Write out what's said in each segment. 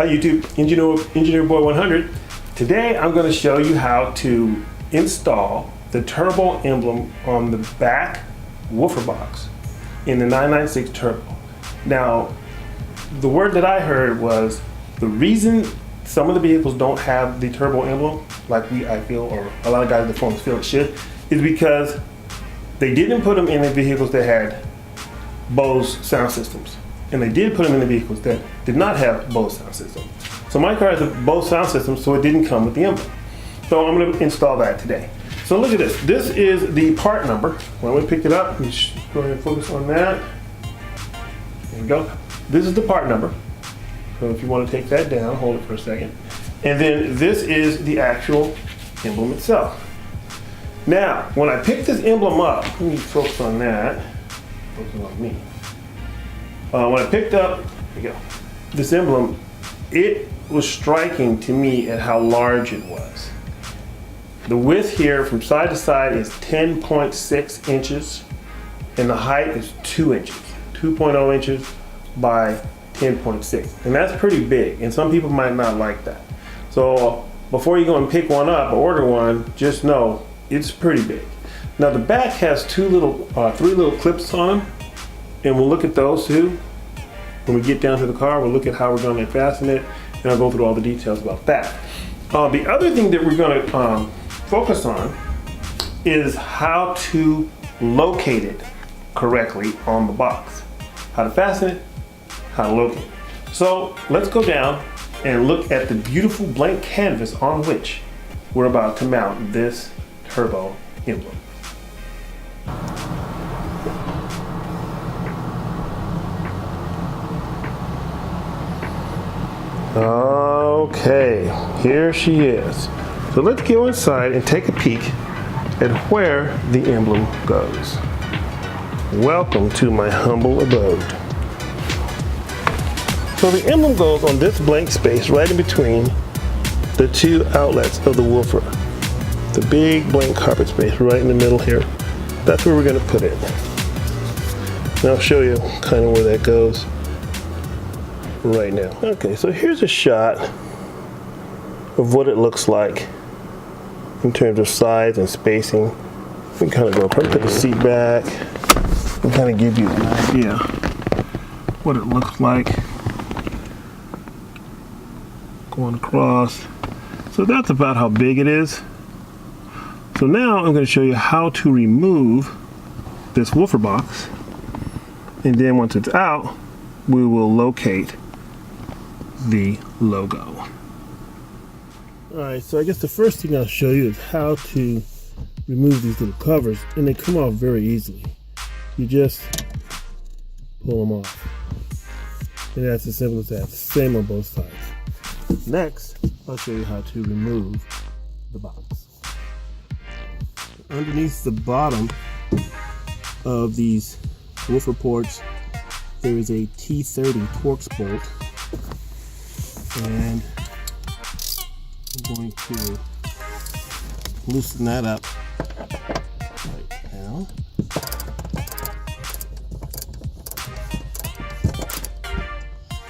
Hi YouTube, Engineer Boy 100. Today I'm going to show you how to install the turbo emblem on the back woofer box in the 996 Turbo. Now, the word that I heard was the reason some of the vehicles don't have the turbo emblem, like I feel, or a lot of guys in the forums feel it should, is because they didn't put them in the vehicles that had Bose sound systems. And they did put them in the vehicles that did not have Bose sound system. So my car has a Bose sound system, so it didn't come with the emblem. So I'm going to install that today. So look at this. This is the part number. When we picked it up, just go ahead and focus on that. There we go. This is the part number. So if you want to take that down, hold it for a second. And then this is the actual emblem itself. Now, when I picked this emblem up, let me focus on that. Focus on me. When I picked up, there you go, this emblem, it was striking to me at how large it was. The width here from side to side is 10.6 inches, and the height is 2 inches, 2.0 inches by 10.6, and that's pretty big, and some people might not like that. So before you go and pick one up or order one, just know it's pretty big. Now the back has three little clips on them, and we'll look at those too. When we get down to the car, we'll look at how we're going to fasten it, and I'll go through all the details about that. The other thing that we're going to focus on is how to locate it correctly on the box. How to fasten it, how to locate it. So let's go down and look at the beautiful blank canvas on which we're about to mount this turbo emblem. Okay, here she is. So let's go inside and take a peek at where the emblem goes. Welcome to my humble abode. So the emblem goes on this blank space right in between the two outlets of the woofer. The big blank carpet space right in the middle here. That's where we're going to put it. And I'll show you kind of where that goes right now. Okay, so here's a shot of what it looks like in terms of size and spacing. We can kind of go up, put the seat back, and kind of give you an idea what it looks like going across. So that's about how big it is. So now I'm going to show you how to remove this woofer box, and then once it's out, we will locate the logo. Alright, so I guess the first thing I'll show you is how to remove these little covers, and they come off very easily. You just pull them off, and that's as simple as that. Same on both sides. Next, I'll show you how to remove the box. Underneath the bottom of these woofer ports, there is a T30 Torx bolt, and I'm going to loosen that up right now.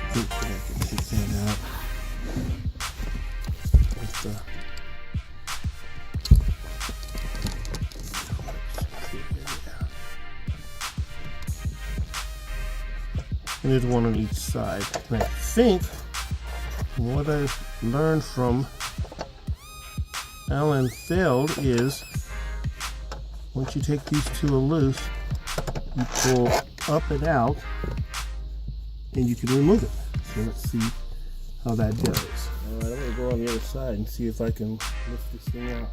I think that I can take that out with the and there's one on each side. And I think what I've learned from Alan Feld is once you take these two loose, you pull up and out and you can remove it. So let's see how that goes. Alright, I'm going to go on the other side and see if I can lift this thing out.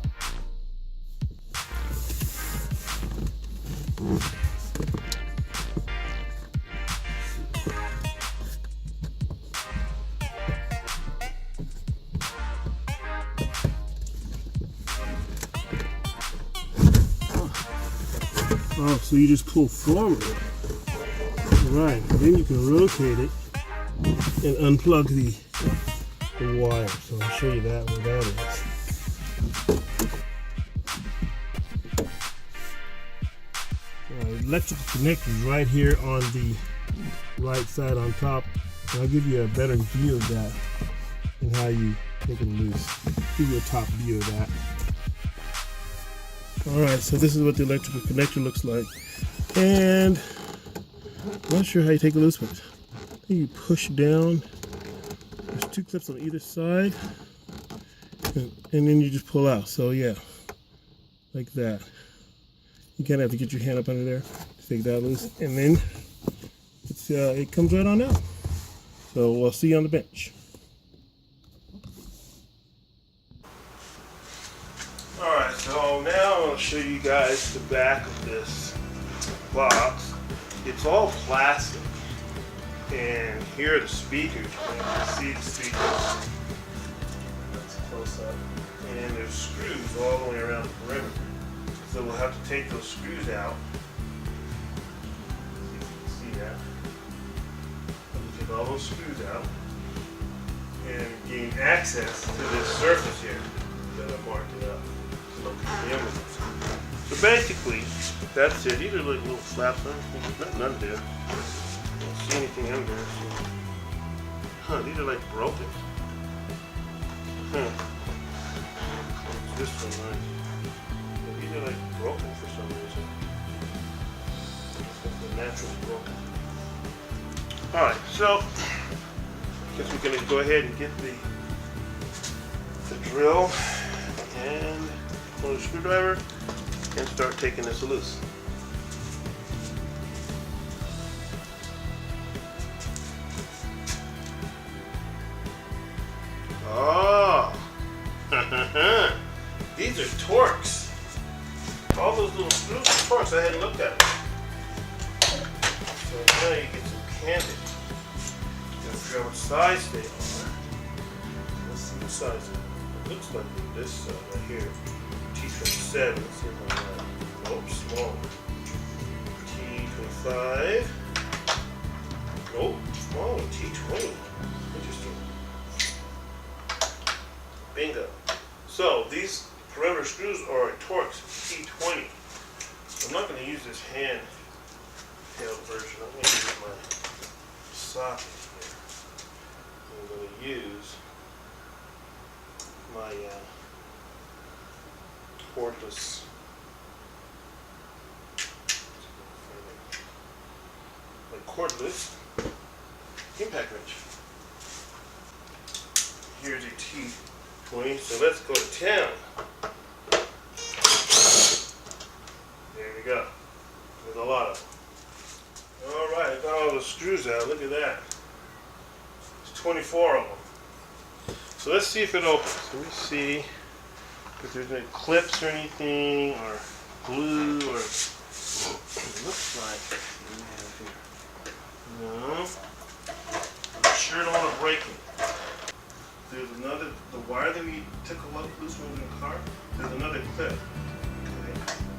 Oh, so you just pull forward. Right, then you can rotate it and unplug the wire. So I'll show you that where that is. Electrical connector is right here on the right side on top. And I'll give you a better view of that and how you take it loose. Give you a top view of that. Alright, so this is what the electrical connector looks like. And I'm not sure how you take it loose, but you push down. There's 2 clips on either side. And then you just pull out. So yeah, like that. You kind of have to get your hand up under there to take that loose. And then it comes right on out. So we'll see you on the bench. Alright, so now I'm going to show you guys the back of this box. It's all plastic. And here are the speakers. You can see the speakers. That's close up. And there's screws all the way around the perimeter. So we'll have to take those screws out. See if you can see that. We'll take all those screws out and gain access to this surface here that I marked it up. So basically, that's it. These are like little flaps. Nothing under there. Don't see anything under there. Huh, these are like broken. Huh. This one, right? Yeah, these are like broken for some reason. The natural's broken. Alright, so I guess we're going to go ahead and get the drill and pull the screwdriver and start taking this loose. Oh, these are Torx. All those little screws are Torx. I hadn't looked at them. So now you get some candid. Gotta figure out what size they are. Let's see what size it looks like. This right here, T27. Let's see if I'm right. Nope, small. T25. Nope, small. T20. Interesting. Bingo. So these perimeter screws are a Torx T20. I'm not going to use this handheld version. I'm going to use my socket here. I'm going to use my cordless impact wrench. Here's a T20, so let's go to town. There we go. There's a lot of them. Alright, I got all the screws out. Look at that. There's 24 of them. So let's see if it opens. Let me see if there's any clips or anything, or glue, or it looks like. No. I sure don't want to break it. There's another, the wire that we took a loose when we were in the car, there's another clip. Okay.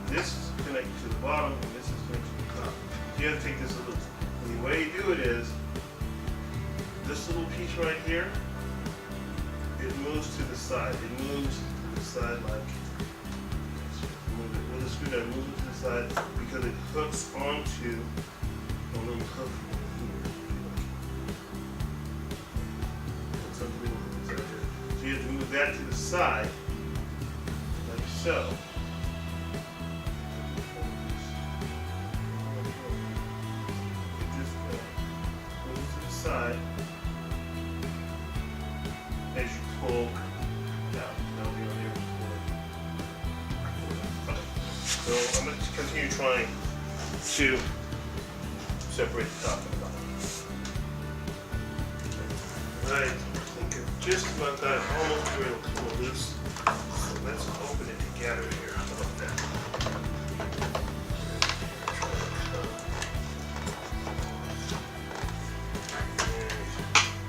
This is connected to the bottom, and this is connected to the top. So you have to take this loose. And the way you do it is, this little piece right here, it moves to the side. It moves to the side like, with the screwdriver, moves it to the side because it hooks onto a little hook here. Something little hook right here. So you have to move that to the side, like so. Just move to the side as you pull down. That'll be on here. So I'm going to continue trying to separate the top and the bottom. Right, I think I've just about got it almost where it'll come loose. So let's open it together here. How about that?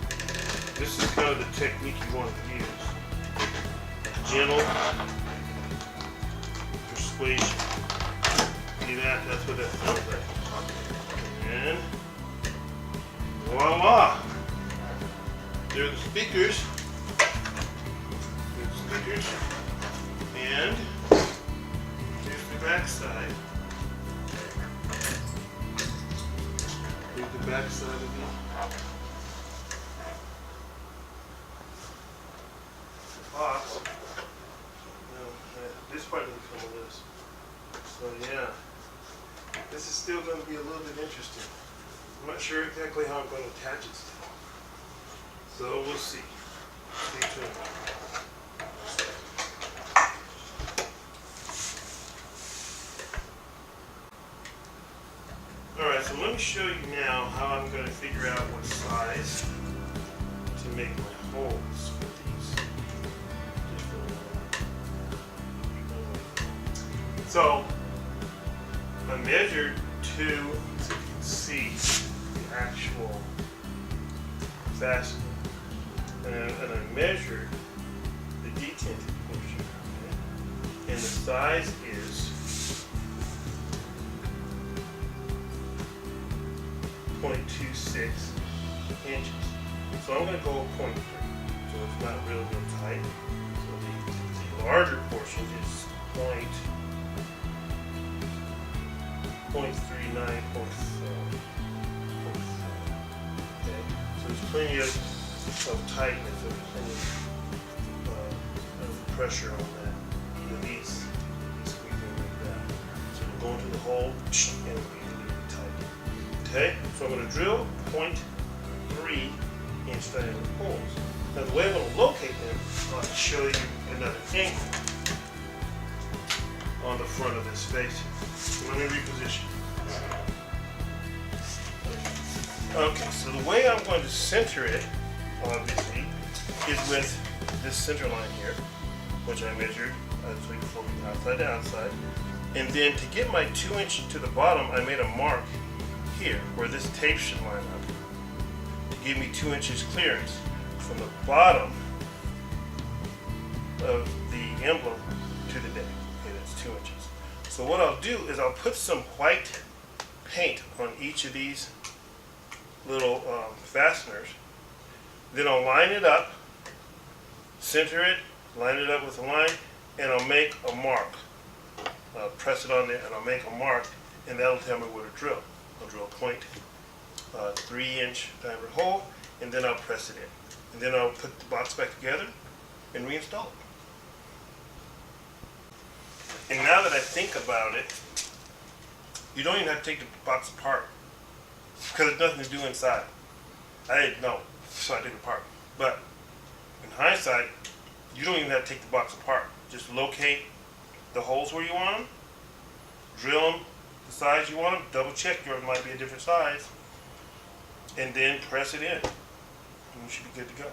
And this is kind of the technique you want to use. Gentle persuasion. See that? That's what that sounds like. And voila! There are the speakers. Here's the speakers. And here's the back side. Here's the back side of So yeah, this is still going to be a little bit interesting. I'm not sure exactly how I'm going to attach it still. So we'll see. Stay tuned. Alright, so let me show you now how I'm going to figure out what size to make my holes for these different. So I measured so you can see the actual fastening, and I measured the detented portion, okay? And the size is 0.26 inches. So I'm going to go 0.3, so it's not real tight. So the larger portion is 0.39, 0.4. Okay, so there's plenty of tightness, there's plenty of pressure on that. These squeezing like that. So we'll go into the hole and it'll be really tight. Okay, so I'm going to drill 0.3 inch diameter holes. Now the way I'm going to locate them, I'll show you another angle on the front of this face. I'm going to reposition. Okay, so the way I'm going to center it, obviously, is with this center line here, which I measured as we go from outside to outside. And then to get my 2 inch to the bottom, I made a mark here where this tape should line up to give me 2 inches clearance from the bottom of the emblem to the deck. Okay, that's 2 inches. So what I'll do is I'll put some white paint on each of these little fasteners. Then I'll line it up, center it, line it up with a line, and I'll make a mark. Press it on there and I'll make a mark, and that'll tell me where to drill. I'll drill a 0.3 inch diameter hole, and then I'll press it in. And then I'll put the box back together and reinstall it. And now that I think about it, you don't even have to take the box apart because there's nothing to do inside. I didn't know, so I took it apart. But in hindsight, you don't even have to take the box apart. Just locate the holes where you want them, drill them the size you want them, double check yours might be a different size, and then press it in. And you should be good to go.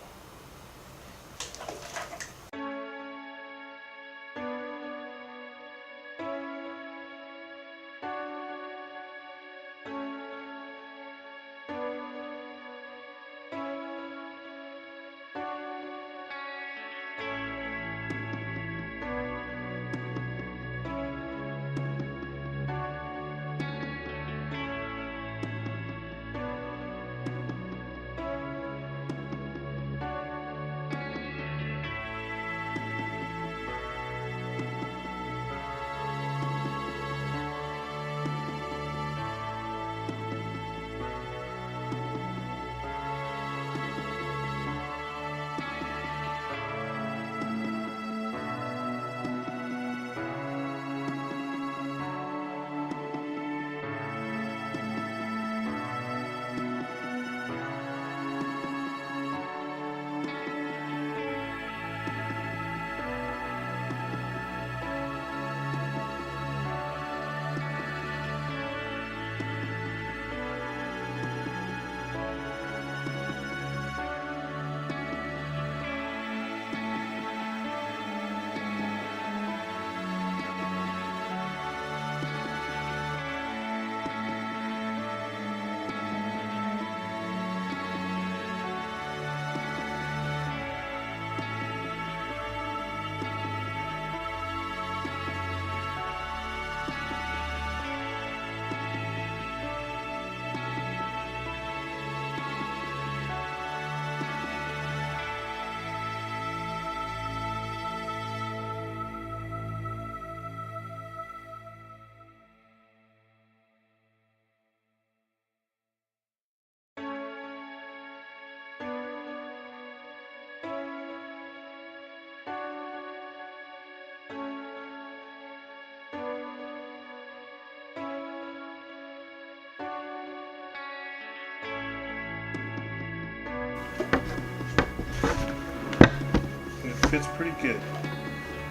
fits pretty good.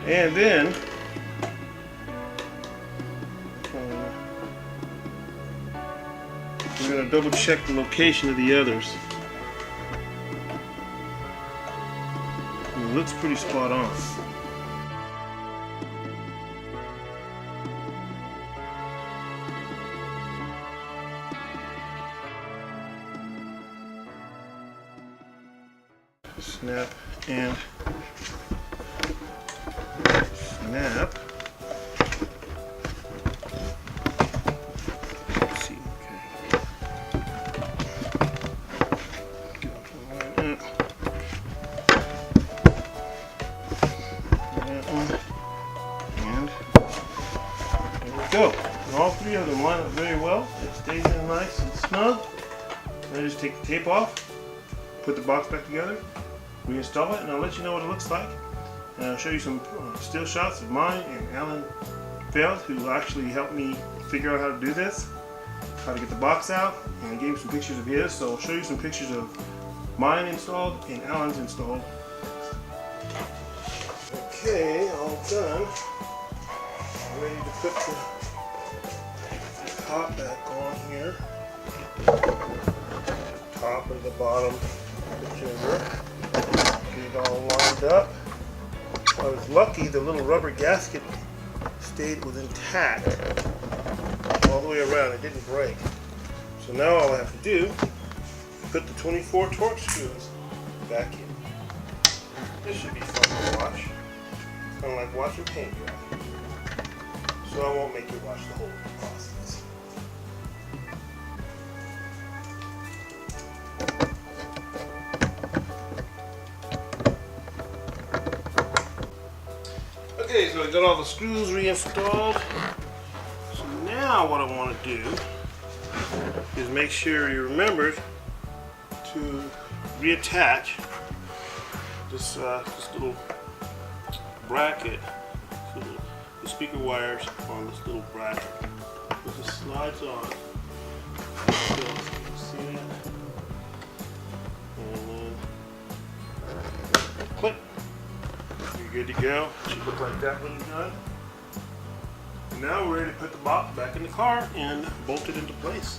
And then we're going to double check the location of the others. It looks pretty spot on. Snap and snap. Let's see, okay. That one. And there we go. And all three of them line up very well. It stays in nice and snug. And I just take the tape off, put the box back together, reinstall it, and I'll let you know what it looks like. And I'll show you some still shots of mine and Alan Feld, who actually helped me figure out how to do this, how to get the box out, and I gave him some pictures of his. So I'll show you some pictures of mine installed and Alan's installed. Okay, all done. I'm ready to put the top back on here. Top and the bottom of the chamber. Get it all lined up. I was lucky the little rubber gasket stayed intact all the way around. It didn't break. So now all I have to do is put the 24 torque screws back in. This should be fun to watch. It's kind of like watching paint dry. So I won't make you watch the whole process. Okay, so I got all the screws reinstalled. So now what I want to do is make sure you remember to reattach this little bracket, the speaker wires on this little bracket. This just slides on. So you can see it. And then clip. You're good to go. It should look like that when you're done. And now we're ready to put the box back in the car and bolt it into place.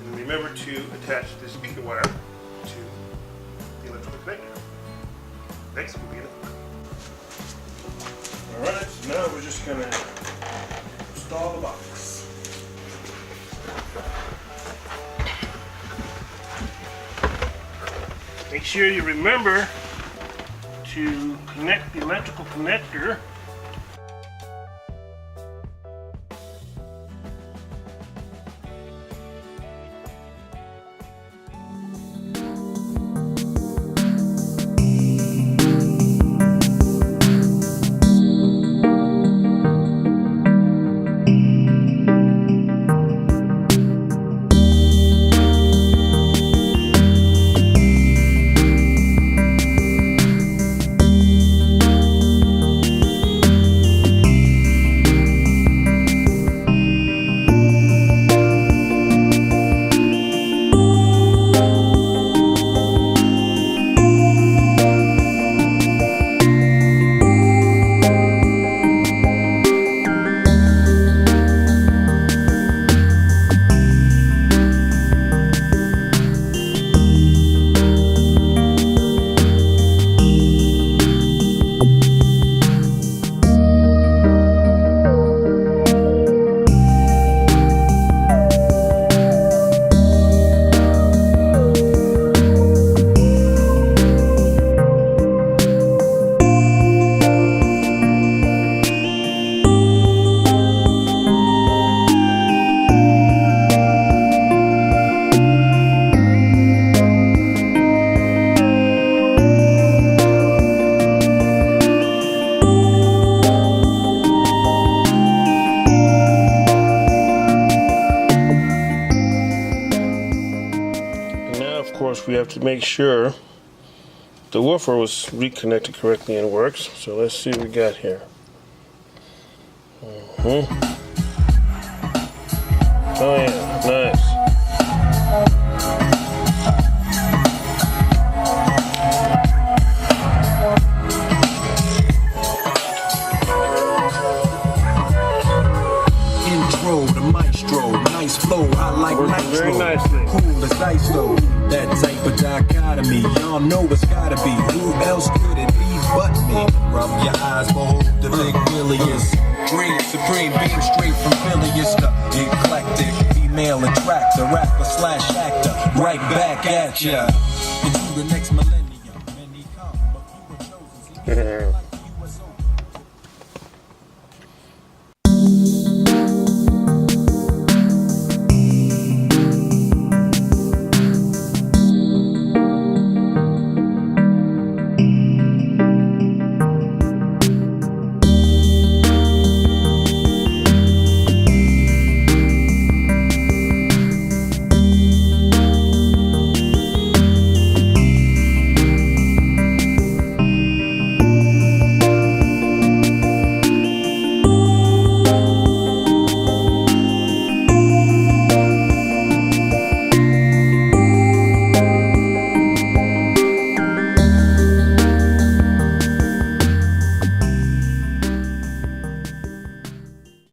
And remember to attach the speaker wire to the electrical connector. Next will be in the car. Alright, so now we're just going to install the box. Make sure you remember to connect the electrical connector . We have to make sure the woofer was reconnected correctly and works. So let's see what we got here. Oh yeah, nice. the maestro. Nice flow, I like Working nitro. very nicely. Cool as ice though. That type of dichotomy, y'all know it's gotta be. Who else could it be but me? Rub your eyes, behold the big Willius. Green supreme, beam straight from Phileas. The eclectic female attractor, rapper slash actor. Right back at ya. Into the next millennium. Many come, but few are chosen.